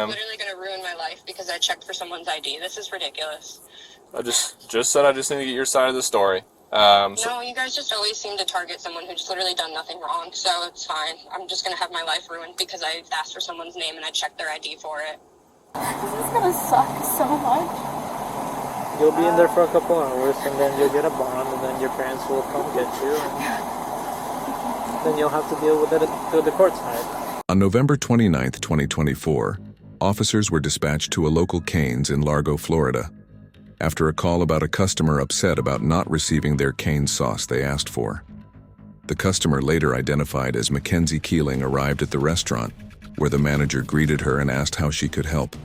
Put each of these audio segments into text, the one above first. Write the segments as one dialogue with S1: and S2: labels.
S1: Literally going to ruin my life because I checked for someone's ID. This is ridiculous.
S2: I just said I just need to get your side of the story.
S1: No, you guys just always seem to target someone who's just literally done nothing wrong, so it's fine. I'm just going to have my life ruined because I asked for someone's name and I checked their ID for it.
S3: This is going to suck so much.
S4: You'll be in there for a couple hours, and then you'll get a bond, and then your parents will come get you, and then you'll have to deal with it through the court side.
S5: On November 29th, 2024, officers were dispatched to a local Cane's in Largo, Florida, after a call about a customer upset about not receiving their cane sauce they asked for. The customer, later identified as Mackenzie Keeling, arrived at the restaurant, where the manager greeted her and asked how she could help.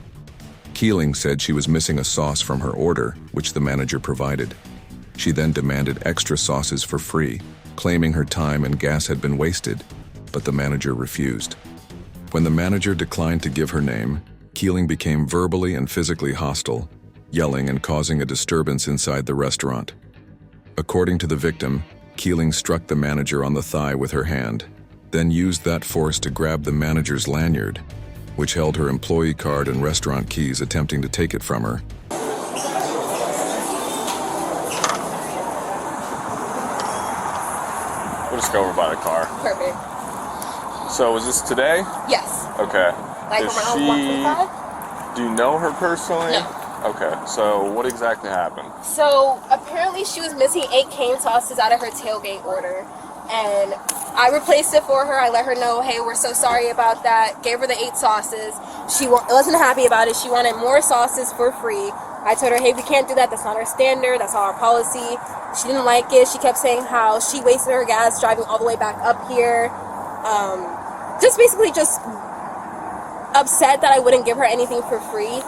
S5: Keeling said she was missing a sauce from her order, which the manager provided. She then demanded extra sauces for free, claiming her time and gas had been wasted, but the manager refused. When the manager declined to give her name, Keeling became verbally and physically hostile, yelling and causing a disturbance inside the restaurant. According to the victim, Keeling struck the manager on the thigh with her hand, then used that force to grab the manager's lanyard, which held her employee card and restaurant keys, attempting to take it from her.
S2: We'll just go over by the car.
S3: Perfect.
S2: So was this today?
S3: Yes.
S2: Okay.
S3: Like around 1:45?
S2: Do you know her personally?
S3: No.
S2: Okay, so what exactly happened?
S3: So apparently she was missing 8 cane sauces out of her tailgate order, and I replaced it for her. I let her know, hey, we're so sorry about that. Gave her the 8 sauces. She wasn't happy about it. She wanted more sauces for free. I told her, hey, we can't do that. That's not our standard. That's not our policy. She didn't like it. She kept saying how she wasted her gas driving all the way back up here. Just basically just upset that I wouldn't give her anything for free.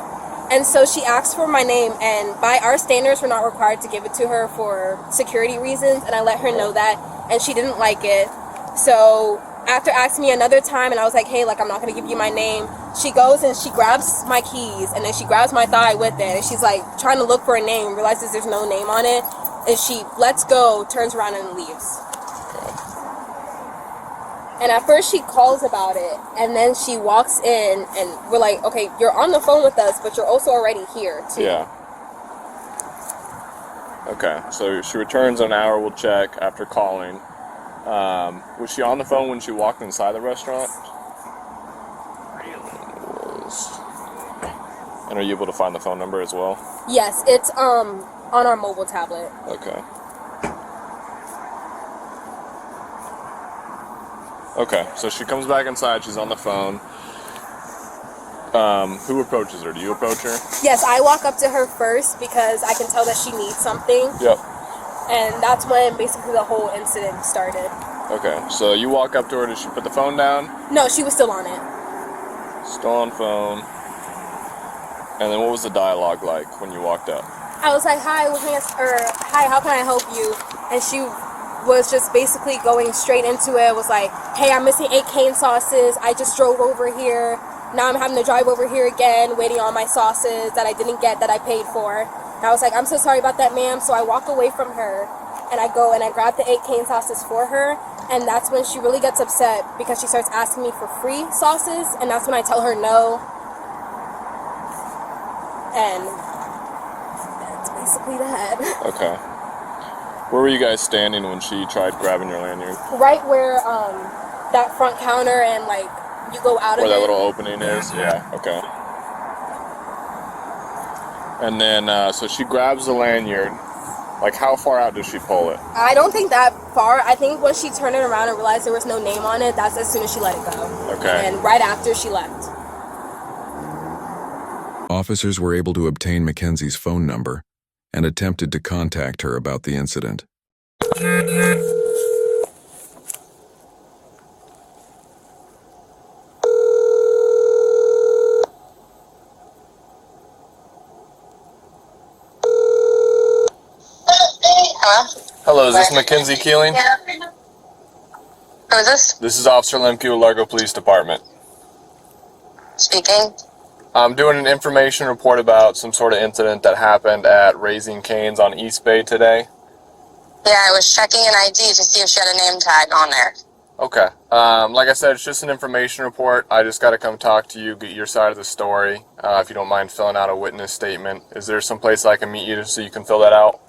S3: And so she asked for my name, and by our standards, we're not required to give it to her for security reasons, and I let her know that, and she didn't like it. So after asking me another time, and I was like, hey, like, I'm not going to give you my name, she goes and she grabs my keys, and then she grabs my thigh with it, and she's like trying to look for a name, realizes there's no name on it, and she lets go, turns around, and leaves. And at first she calls about it, and then she walks in, and we're like, okay, you're on the phone with us, but you're also already here, too.
S2: Yeah. Okay, so she returns in an hour, we'll check after calling. Was she on the phone when she walked inside the restaurant? And are you able to find the phone number as well?
S3: Yes, it's on our mobile tablet.
S2: Okay. Okay, so she comes back inside, she's on the phone. Who approaches her? Do you approach her?
S3: Yes, I walk up to her first because I can tell that she needs something.
S2: Yep.
S3: And that's when basically the whole incident started.
S2: Okay, so you walk up to her, did she put the phone down?
S3: No, she was still on it.
S2: Still on phone. And then what was the dialogue like when you walked up?
S3: I was like, hi, hi, how can I help you? And she was just basically going straight into it. Was like, hey, I'm missing 8 cane sauces. I just drove over here. Now I'm having to drive over here again, waiting on my sauces that I didn't get, that I paid for. And I was like, I'm so sorry about that, ma'am. So I walk away from her, and I go and I grab the 8 cane sauces for her. And that's when she really gets upset because she starts asking me for free sauces. And that's when I tell her no. And that's basically that.
S2: Okay. Where were you guys standing when she tried grabbing your lanyard?
S3: Right where that front counter and like you go out of it.
S2: Where that little opening is? Yeah, okay. And then, so she grabs the lanyard. Like, how far out does she pull it?
S3: I don't think that far. I think when she turned it around and realized there was no name on it, that's as soon as she let it go.
S2: Okay.
S3: And right after she left.
S5: Officers were able to obtain Mackenzie's phone number and attempted to contact her about the incident.
S1: Hello?
S2: Hello, is this Mackenzie Keeling?
S1: Yeah. Who is this?
S2: This is Officer Lemke with Largo Police Department.
S1: Speaking.
S2: I'm doing an information report about some sort of incident that happened at Raising Cane's on East Bay today.
S1: Yeah, I was checking an ID to see if she had a name tag on there.
S2: Okay. Like I said, it's just an information report. I just got to come talk to you, get your side of the story. If you don't mind filling out a witness statement. Is there some place I can meet you so you can fill that out?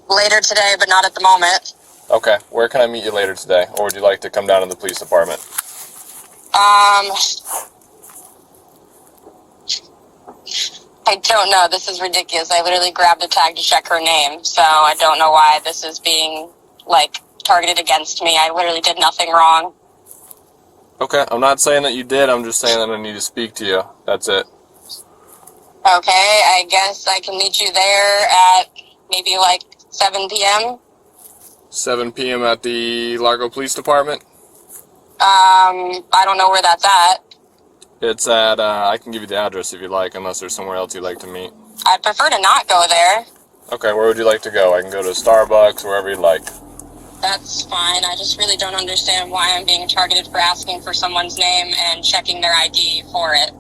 S1: Later today, but not at the moment.
S2: Okay. Where can I meet you later today? Or would you like to come down to the police department?
S1: I don't know. This is ridiculous. I literally grabbed a tag to check her name, so I don't know why this is being, like, targeted against me. I literally did nothing wrong.
S2: Okay. I'm not saying that you did. I'm just saying that I need to speak to you. That's it.
S1: Okay, I guess I can meet you there at maybe, like, 7 p.m.?
S2: 7 p.m. at the Largo Police Department?
S1: I don't know where that's at.
S2: It's at, I can give you the address if you'd like, unless there's somewhere else you'd like to meet.
S1: I'd prefer to not go there.
S2: Okay, where would you like to go? I can go to Starbucks, wherever you'd like.
S1: That's fine. I just really don't understand why I'm being targeted for asking for someone's name and checking their ID for it.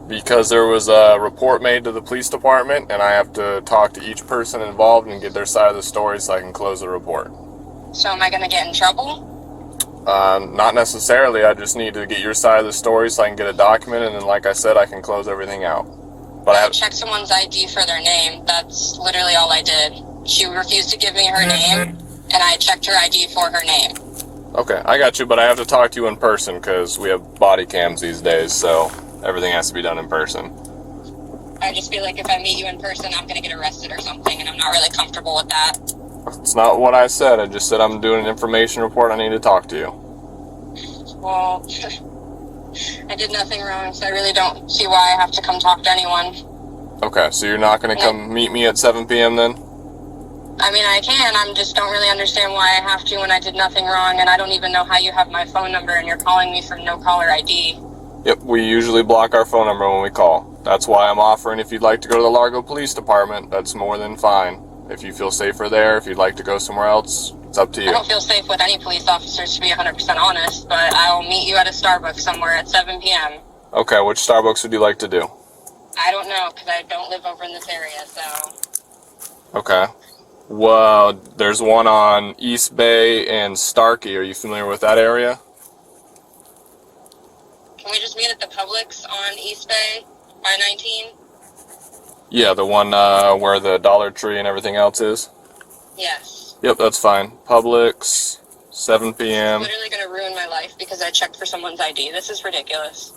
S2: Because there was a report made to the police department, and I have to talk to each person involved and get their side of the story so I can close the report.
S1: So am I going to get in trouble?
S2: Not necessarily. I just need to get your side of the story so I can get it documented, and then, like I said, I can close everything out. But
S1: I checked someone's ID for their name. That's literally all I did. She refused to give me her name, and I checked her ID for her name.
S2: Okay, I got you, but I have to talk to you in person because we have body cams these days, so everything has to be done in person.
S1: I just feel like if I meet you in person, I'm going to get arrested or something, and I'm not really comfortable with that.
S2: It's not what I said. I just said I'm doing an information report. I need to talk to you.
S1: Well, I did nothing wrong, so I really don't see why I have to come talk to anyone.
S2: Okay, so you're not going to come meet me at 7 p.m. then?
S1: I mean, I can. I just don't really understand why I have to when I did nothing wrong, and I don't even know how you have my phone number and you're calling me from no caller ID.
S2: Yep, we usually block our phone number when we call. That's why I'm offering if you'd like to go to the Largo Police Department, that's more than fine. If you feel safer there, if you'd like to go somewhere else, it's up to you.
S1: I don't feel safe with any police officers, to be 100% honest, but I'll meet you at a Starbucks somewhere at 7 p.m.
S2: Okay, which Starbucks would you like to do?
S1: I don't know, because I don't live over in this area, so...
S2: Okay. Well, there's one on East Bay and Starkey. Are you familiar with that area?
S1: Can we just meet at the Publix on East Bay by 19?
S2: Yeah, the one where the Dollar Tree and everything else is?
S1: Yes.
S2: Yep, that's fine. Publix, 7 p.m.
S1: It's literally going to ruin my life because I checked for someone's ID. This is ridiculous.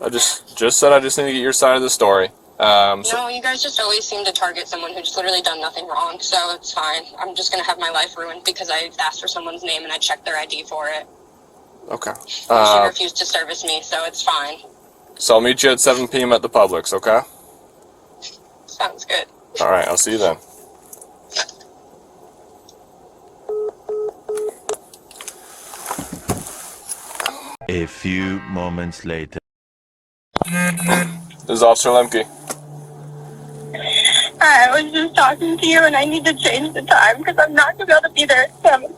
S2: I just said I just need to get your side of the story.
S1: No, you guys just always seem to target someone who's literally done nothing wrong, so it's fine. I'm just going to have my life ruined because I asked for someone's name and I checked their ID for it.
S2: Okay.
S1: She refused to service me, so it's fine.
S2: So I'll meet you at 7 p.m. at the Publix, okay?
S1: Sounds good.
S2: All right, I'll see you then.
S6: A few moments later.
S2: This is Officer Lemke.
S1: I was just talking to you and I need to change the time because I'm not going to be able to be there at 7.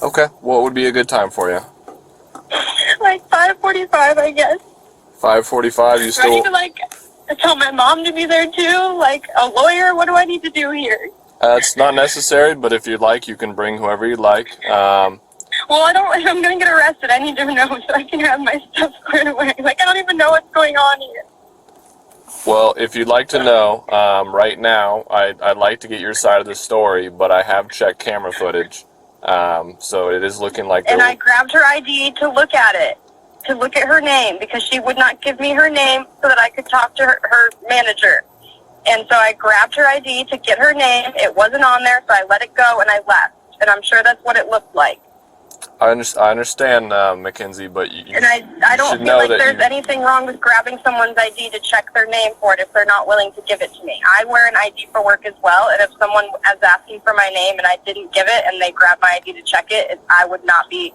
S2: Okay, what would be a good time for you?
S1: Like 5:45, I guess.
S2: 5:45, you
S1: Do I
S2: still...
S1: need to, tell my mom to be there too? Like, a lawyer? What do I need to do here?
S2: It's not necessary, but if you'd like, you can bring whoever you'd like.
S1: Well, if I'm going to get arrested, I need to know so I can have my stuff squared away. Like, I don't even know what's going on here.
S2: Well, if you'd like to know, right now, I'd like to get your side of the story, but I have checked camera footage, so it is looking like...
S1: And I grabbed her ID to look at it, to look at her name, because she would not give me her name so that I could talk to her manager. And so I grabbed her ID to get her name. It wasn't on there, so I let it go and I left. And I'm sure that's what it looked like.
S2: I understand, Mackenzie, but you
S1: and I don't feel like there's anything wrong with grabbing someone's ID to check their name for it if they're not willing to give it to me. I wear an ID for work as well, and if someone is asking for my name and I didn't give it and they grab my ID to check it, I would not be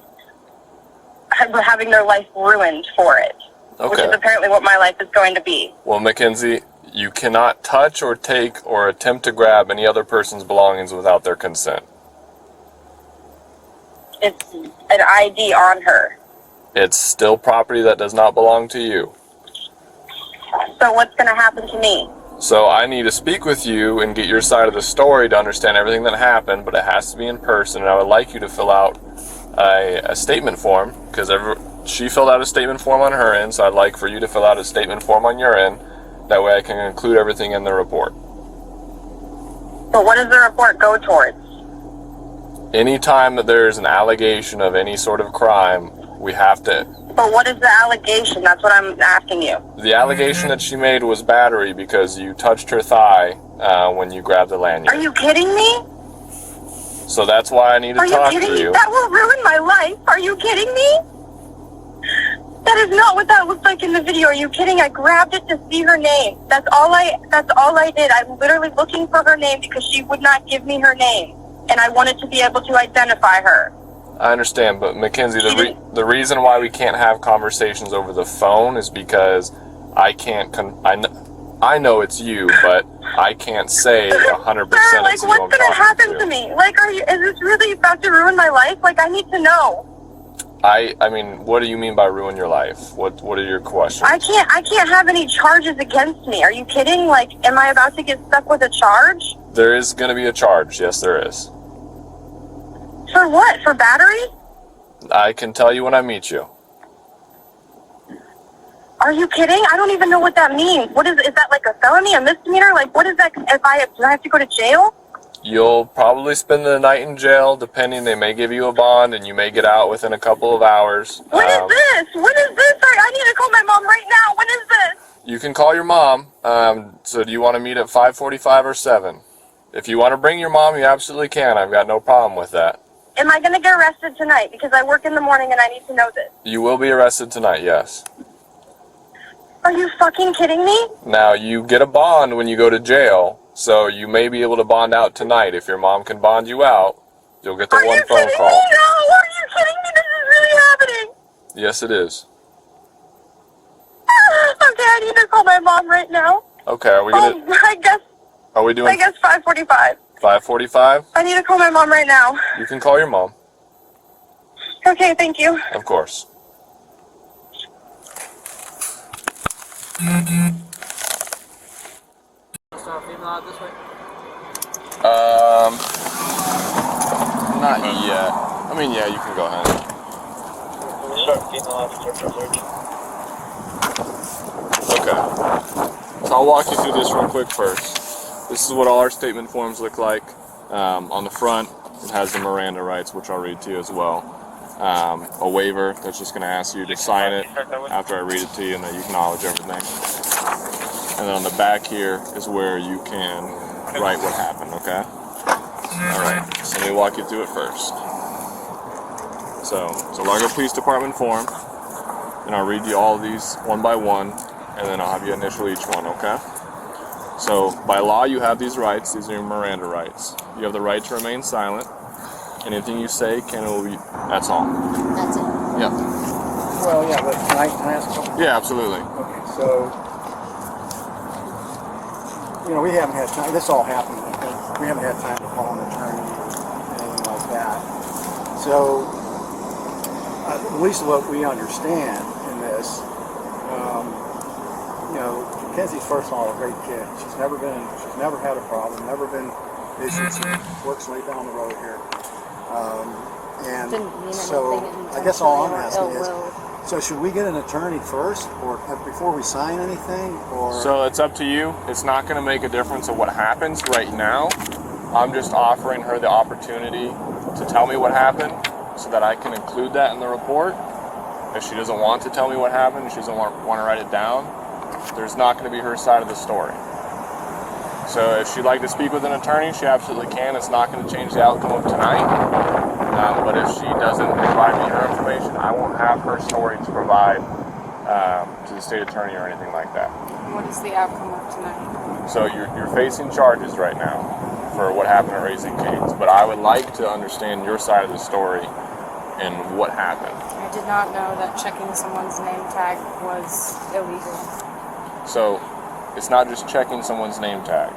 S1: having their life ruined for it, which is apparently what my life is going to be.
S2: Well, Mackenzie, you cannot touch or take or attempt to grab any other person's belongings without their consent.
S1: It's an ID on her.
S2: It's still property that does not belong to you.
S1: So what's going to happen to me?
S2: So I need to speak with you and get your side of the story to understand everything that happened, but it has to be in person, and I would like you to fill out a statement form, because she filled out a statement form on her end, so I'd like for you to fill out a statement form on your end. That way I can include everything in the report.
S1: But what does the report go towards?
S2: Anytime that there's an allegation of any sort of crime, we have to...
S1: But what is the allegation? That's what I'm asking you.
S2: The allegation that she made was battery because you touched her thigh when you grabbed the lanyard.
S1: Are you kidding me?
S2: So that's why I need to talk to you.
S1: That will ruin my life. Are you kidding me? That is not what that looked like in the video. Are you kidding? I grabbed it to see her name. That's all I did. I'm literally looking for her name because she would not give me her name. And I wanted to be able to identify her.
S2: I understand, but Mackenzie, the reason why we can't have conversations over the phone is because I can't. I know it's you, but I can't say 100%
S1: Sir, like,
S2: it's you.
S1: what's gonna happen to me? Like, is this really about to ruin my life? Like, I need to know.
S2: I mean, what do you mean by ruin your life? What are your questions?
S1: I can't have any charges against me. Are you kidding? Like, am I about to get stuck with a charge?
S2: There is going to be a charge. Yes, there is.
S1: For what? For battery?
S2: I can tell you when I meet you.
S1: Are you kidding? I don't even know what that means. Is that like a felony, a misdemeanor? Like, what is that? Do I have to go to jail?
S2: You'll probably spend the night in jail, depending. They may give you a bond, and you may get out within a couple of hours.
S1: What is this? What is this? I need to call my mom right now. What is this?
S2: You can call your mom. So do you want to meet at 5:45 or 7? If you want to bring your mom, you absolutely can. I've got no problem with that.
S1: Am I going to get arrested tonight? Because I work in the morning and I need to know this.
S2: You will be arrested tonight, yes.
S1: Are you fucking kidding me?
S2: Now, you get a bond when you go to jail, so you may be able to bond out tonight. If your mom can bond you out, you'll get the one phone call.
S1: Are you kidding me? No, are you kidding me? This is really happening.
S2: Yes, it is.
S1: Okay, I need to call my mom right now.
S2: Okay, are we doing
S1: 5:45.
S2: 5:45?
S1: I need to call my mom right now.
S2: You can call your mom.
S1: Okay, thank you.
S2: Of course. Not yet. I mean, yeah, you can go ahead. Okay. So I'll walk you through this real quick first. This is what all our statement forms look like. On the front, it has the Miranda rights, which I'll read to you as well. A waiver that's just going to ask you to sign it after I read it to you and that you acknowledge everything. And then on the back here is where you can write what happened, okay? Alright, so let me walk you through it first. So, it's a Largo Police Department form, and I'll read you all of these one by one, and then I'll have you initial each one, okay? So, by law, you have these rights. These are your Miranda rights. You have the right to remain silent. Anything you say can be... That's all.
S3: That's it.
S2: Yeah.
S7: Well, yeah, but can I ask a couple?
S2: Yeah, absolutely.
S7: Okay, so, we haven't had time, this all happened, we haven't had time to call an attorney or anything like that. So, at least what we understand in this, Kenzie's first of all a great kid. She's never had a problem, never been issues. She works right down the road here. So I guess all I'm asking is, so should we get an attorney first, or before we sign anything, or?
S2: So it's up to you. It's not going to make a difference of what happens right now. I'm just offering her the opportunity to tell me what happened so that I can include that in the report. If she doesn't want to tell me what happened, she doesn't want to write it down, there's not going to be her side of the story. So if she'd like to speak with an attorney, she absolutely can. It's not going to change the outcome of tonight. But if she doesn't provide me her information, I won't have her story to provide to the state attorney or anything like that.
S8: What is the outcome of tonight?
S2: So you're facing charges right now for what happened at Raising Cane's, but I would like to understand your side of the story and what happened.
S8: I did not know that checking someone's name tag was illegal.
S2: So it's not just checking someone's name tag,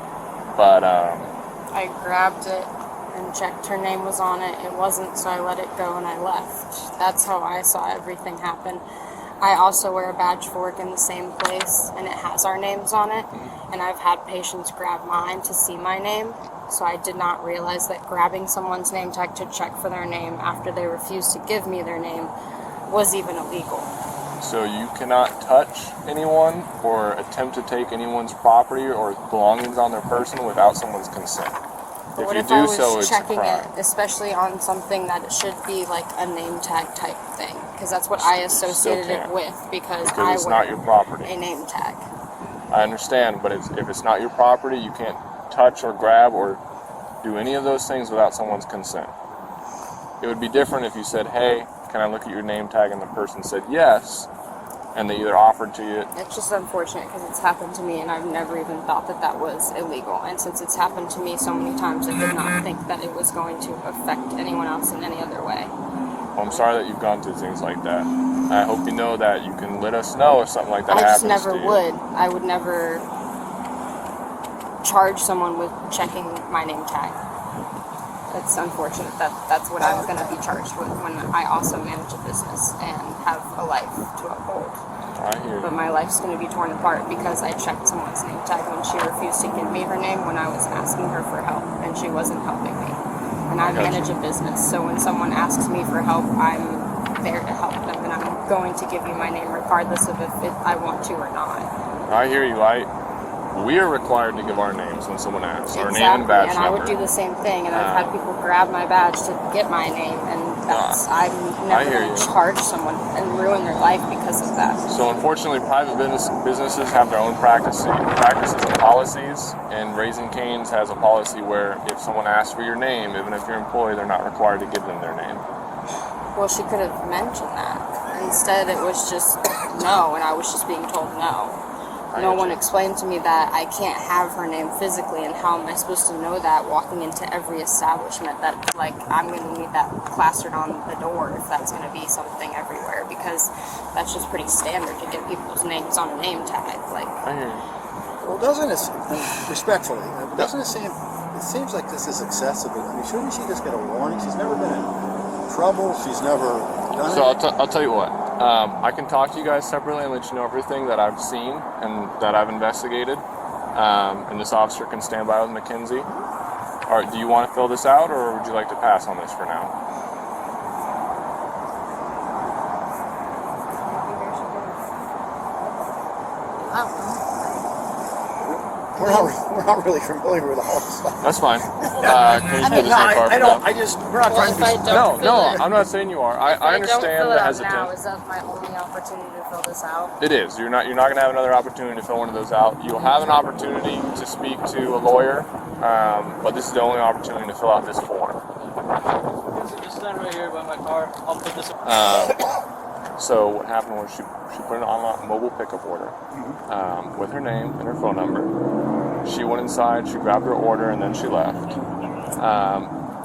S2: but
S8: I grabbed it and checked her name was on it. It wasn't, so I let it go and I left. That's how I saw everything happen. I also wear a badge for work in the same place, and it has our names on it. And I've had patients grab mine to see my name, so I did not realize that grabbing someone's name tag to check for their name after they refused to give me their name was even illegal.
S2: So you cannot touch anyone or attempt to take anyone's property or belongings on their person without someone's consent.
S8: But
S2: If
S8: what
S2: you
S8: if I
S2: do
S8: was
S2: so, it's a
S8: checking
S2: crime.
S8: it, especially on something that it should be like a name tag type thing? Because that's what I associated it
S2: can't.
S8: with, because
S2: Because
S8: I
S2: it's
S8: wear
S2: not your property.
S8: a name tag.
S2: I understand, but if it's not your property, you can't touch or grab or do any of those things without someone's consent. It would be different if you said, hey, can I look at your name tag? And the person said yes, and they either offered to you.
S8: It's just unfortunate because it's happened to me, and I've never even thought that that was illegal. And since it's happened to me so many times, I did not think that it was going to affect anyone else in any other way.
S2: Well, I'm sorry that you've gone through things like that. I hope you know that you can let us know if something like that
S8: I
S2: happens
S8: just never
S2: to you.
S8: would. I would never charge someone with checking my name tag. It's unfortunate that that's what I'm going to be charged with when I also manage a business and have a life to uphold.
S2: I hear
S8: But
S2: you.
S8: my life's going to be torn apart because I checked someone's name tag when she refused to give me her name when I was asking her for help, and she wasn't helping me. And I manage a business, so when someone asks me for help, I'm there to help them, and I'm going to give you my name regardless of if I want to or not.
S2: I hear you. We are required to give our names when someone asks. Our
S8: Exactly,
S2: name and badge
S8: and
S2: number.
S8: I would do the same thing, and I've had people grab my badge to get my name, and I'm never
S2: hear
S8: going to
S2: you.
S8: charge someone and ruin their life because of that.
S2: So unfortunately, private businesses have their own practices and policies, and Raising Cane's has a policy where if someone asks for your name, even if you're an employee, they're not required to give them their name.
S8: Well, she could have mentioned that. Instead, it was just no, and I was just being told no. No one explained to me that I can't have her name physically, and how am I supposed to know that walking into every establishment that, like, I'm going to need that plastered on the door if that's going to be something everywhere, because that's just pretty standard to get people's names on a name tag. Like,
S2: I hear you.
S7: Well, doesn't it, respectfully, doesn't it seems like this is excessive. I mean, shouldn't she just get a warning? She's never been in trouble. She's never done
S2: So
S7: it.
S2: I'll tell you what. I can talk to you guys separately and let you know everything that I've seen and that I've investigated. And this officer can stand by with Mackenzie. All right, do you want to fill this out, or would you like to pass on this for now?
S7: We're not really familiar with all this stuff.
S2: That's fine. Can you fill this out for
S7: We're not trying to be.
S2: No, I'm not saying you are. I understand the
S8: Now,
S2: hesitance.
S8: is that my only opportunity to fill this out?
S2: It is. You're not going to have another opportunity to fill one of those out. You'll have an opportunity to speak to a lawyer, but this is the only opportunity to fill out this form.
S4: Just stand right here by my car. I'll put this.
S2: So what happened was she put an online mobile pickup order with her name and her phone number. She went inside, she grabbed her order, and then she left.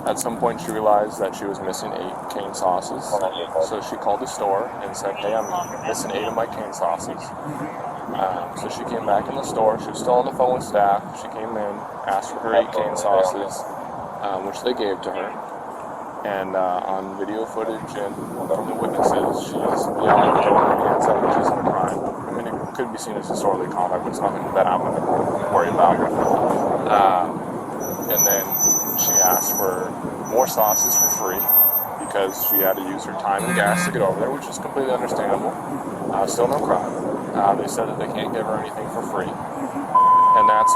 S2: At some point, she realized that she was missing 8 cane sauces. So she called the store and said, hey, I'm missing 8 of my cane sauces. So she came back in the store. She was still on the phone with staff. She came in, asked for her 8 cane sauces, which they gave to her. And on video footage and from the witnesses, she's yelling and throwing her hands up, which isn't a crime. I mean, it could be seen as disorderly conduct, but it's nothing that I'm going to worry about. And then she asked for more sauces for free because she had to use her time and gas to get over there, which is completely understandable. Still no crime. They said that they can't give her anything for free. And that's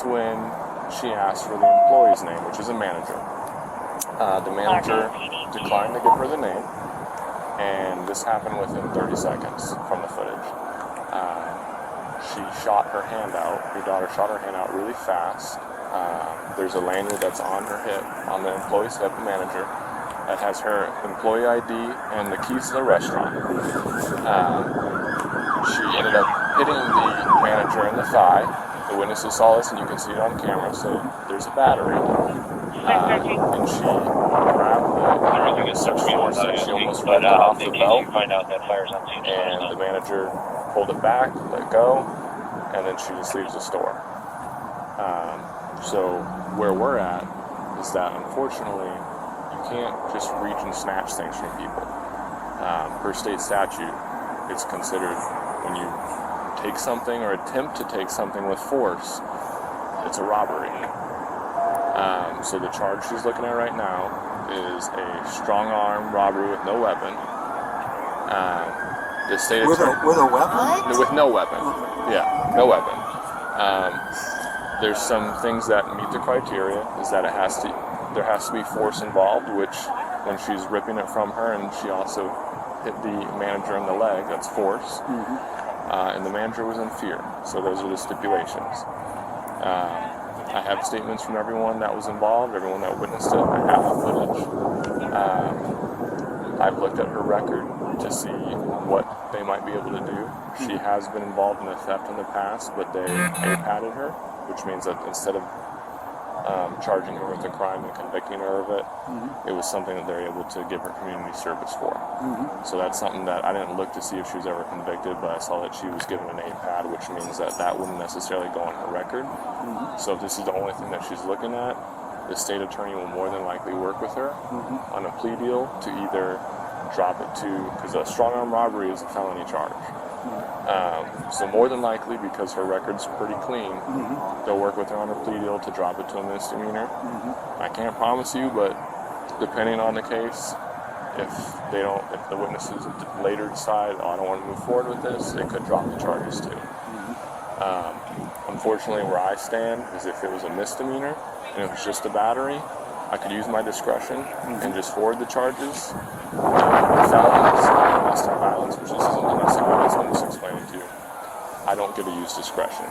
S2: when she asked for the employee's name, which is a manager. The manager declined to give her the name, and this happened within 30 seconds from the footage. She shot her hand out. Your daughter shot her hand out really fast. There's a lanyard that's on her hip, on the employee's hip, manager, that has her employee ID and the keys to the restaurant. She ended up hitting the manager in the thigh. The witnesses saw this, and you can see it on camera, so there's a battery. And she grabbed the such force that she almost ripped it off the belt. And the manager pulled it back, let go, and then she just leaves the store. So where we're at is that unfortunately you can't just reach and snatch things from people. Per state statute, it's considered when you take something or attempt to take something with force, it's a robbery. So the charge she's looking at right now is a strong arm robbery with no weapon. The state
S7: With a weapon?
S2: with no weapon. Yeah, no weapon. There's some things that meet the criteria. Is that there has to be force involved, which when she's ripping it from her, and she also hit the manager in the leg, that's force. And the manager was in fear. So those are the stipulations. I have statements from everyone that was involved, everyone that witnessed it. I have the footage. I've looked at her record to see what they might be able to do. She has been involved in a theft in the past, but they A-padded her, which means that instead of charging her with a crime and convicting her of it, it was something that they're able to give her community service for. So that's something that I didn't look to see if she was ever convicted, but I saw that she was given an A-pad, which means that that wouldn't necessarily go on her record. So if this is the only thing that she's looking at, the state attorney will more than likely work with her on a plea deal to either drop it to, because a strong arm robbery is a felony charge. So more than likely, because her record's pretty clean, they'll work with her on a plea deal to drop it to a misdemeanor. I can't promise you, but depending on the case, if the witnesses later decide, oh, I don't want to move forward with this, they could drop the charges too. Unfortunately, where I stand is if it was a misdemeanor and it was just a battery, I could use my discretion and just forward the charges. Felonies, domestic violence, which this isn't domestic violence, I'm just explaining to you, I don't get to use discretion.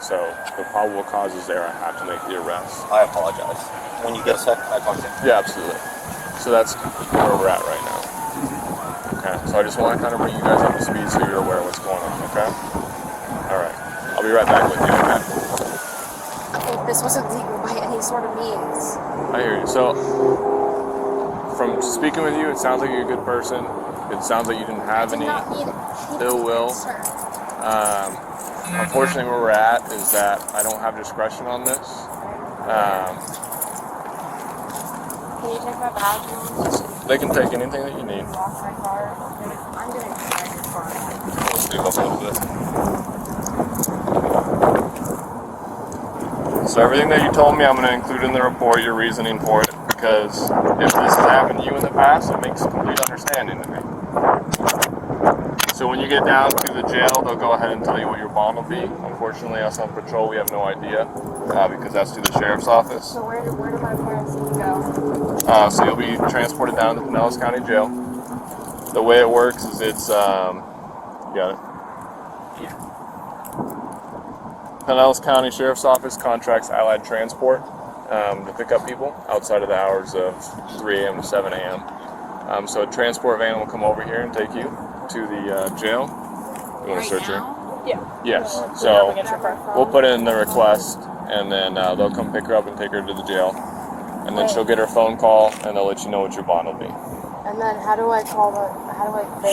S2: So the probable cause is there, I have to make the arrest.
S9: I apologize. When you get a sec, I talk to you.
S2: Yeah, absolutely. So that's where we're at right now. Okay, so I just want to kind of bring you guys up to speed so you're aware of what's going on, okay? Alright, I'll be right back with you, okay?
S3: This wasn't legal by any sort of means.
S2: I hear you. So, from speaking with you, it sounds like you're a good person. It sounds like you didn't have any ill will. Unfortunately, where we're at is that I don't have discretion on this.
S8: Can you take my badge?
S2: They can take anything that you need.
S8: Lock my car. I'm gonna drive your car.
S2: Let's speak up a little bit. So everything that you told me, I'm going to include in the report, your reasoning for it, because if this has happened to you in the past, it makes complete understanding to me. So when you get down to the jail, they'll go ahead and tell you what your bond will be. Unfortunately, us on patrol, we have no idea, because that's through the sheriff's office.
S8: So where do my parents need to go?
S2: So you'll be transported down to Pinellas County Jail. The way it works is it's, you got it? Pinellas County Sheriff's Office contracts Allied Transport to pick up people outside of the hours of 3 a.m. to 7 a.m. So a transport van will come over here and take you to the jail. You want to search her?
S8: Yeah.
S2: Yes. So we'll put in the request, and then they'll come pick her up and take her to the jail. And then she'll get her phone call, and they'll let you know what your bond will be.
S8: And then how do I call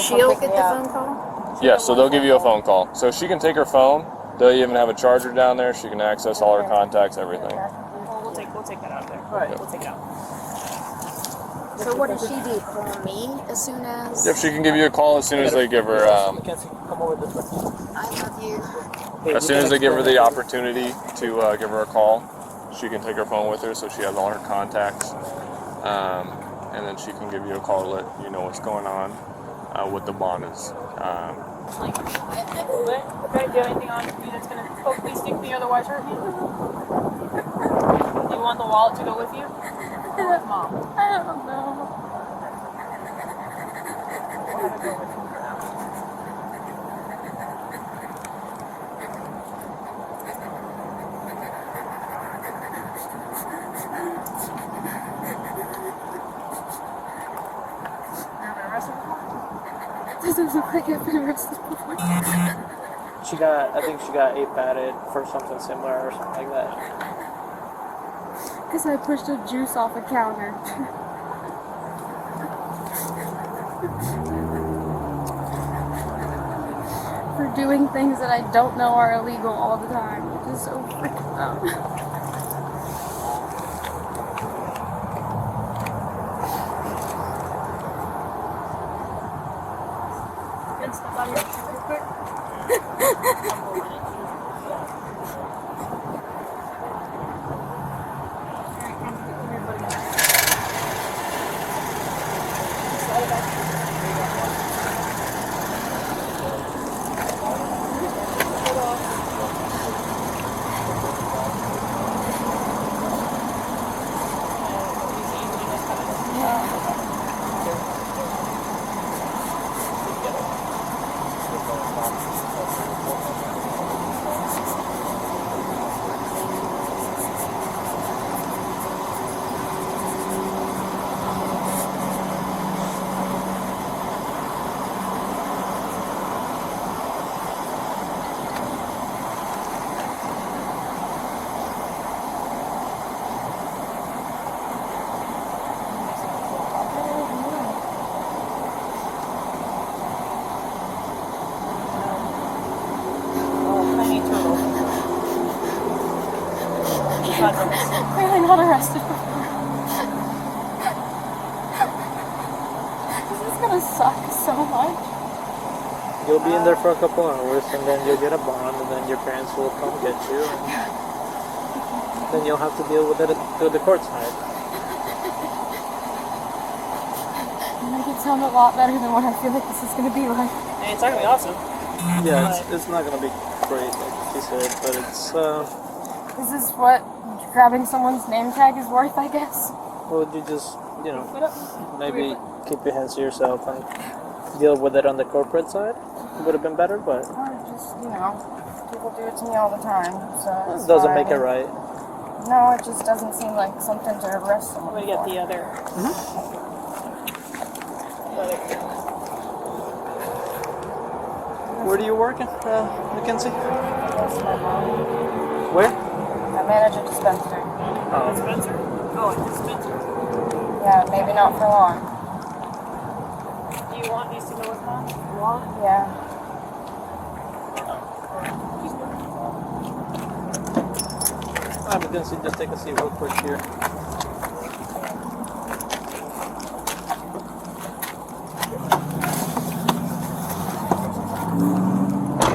S8: she'll get the phone call?
S2: Yeah, so they'll give you a phone call. So she can take her phone. They'll even have a charger down there. She can access all her contacts, everything.
S10: We'll take that out there. All right, we'll take it out.
S8: So what does she do? Call me as soon as?
S2: Yep, she can give you a call as soon as they give her,
S4: Mackenzie, come over this way.
S8: I love you.
S2: as soon as they give her the opportunity to give her a call, she can take her phone with her so she has all her contacts. And then she can give you a call to let you know what's going on, what the bond is.
S10: Okay, do you have anything on you that's going to poke me, stick me, otherwise hurt me? Do you want the wallet to go with you? Or with Mom?
S8: I don't know.
S10: We'll have it go with you for now. You're going to arrest her?
S8: Doesn't look like I've been arrested before.
S4: I think she got A-padded for something similar or something like that.
S8: Because I pushed a juice off a counter. For doing things that I don't know are illegal all the time, which is so freaking dumb. sucks so much.
S4: You'll be in there for a couple hours, and then you'll get a bond, and then your parents will come get you, and then you'll have to deal with it through the court side.
S8: You make it sound a lot better than what I feel like this is going to be like.
S10: Hey, it's not gonna be awesome.
S4: Yeah, it's not gonna be great, like you said, but it's
S8: Is this what grabbing someone's name tag is worth, I guess?
S4: well, you just, maybe keep your hands to yourself and deal with it on the corporate side. Would have been better, but
S8: Or just, people do it to me all the time, so
S4: it doesn't make it right.
S8: No, it just doesn't seem like something to arrest someone
S10: I'm gonna get the other.
S4: Where do you work, Mackenzie?
S8: That's my mom.
S4: Where?
S8: I manage a dispensary.
S4: Oh.
S10: Dispenser? Oh, a dispenser.
S8: Yeah, maybe not for long.
S10: Do you want these to go with mom?
S8: Yeah.
S4: Mackenzie, just take a seat real quick here.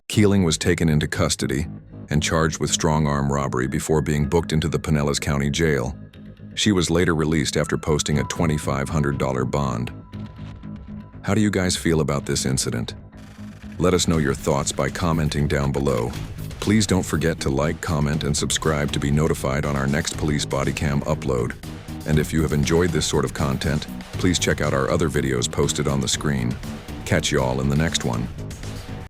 S5: Keeling was taken into custody and charged with strong-arm robbery before being booked into the Pinellas County Jail. She was later released after posting a $2,500 bond. How do you guys feel about this incident? Let us know your thoughts by commenting down below. Please don't forget to like, comment, and subscribe to be notified on our next police body cam upload. And if you have enjoyed this sort of content, please check out our other videos posted on the screen. Catch you all in the next one.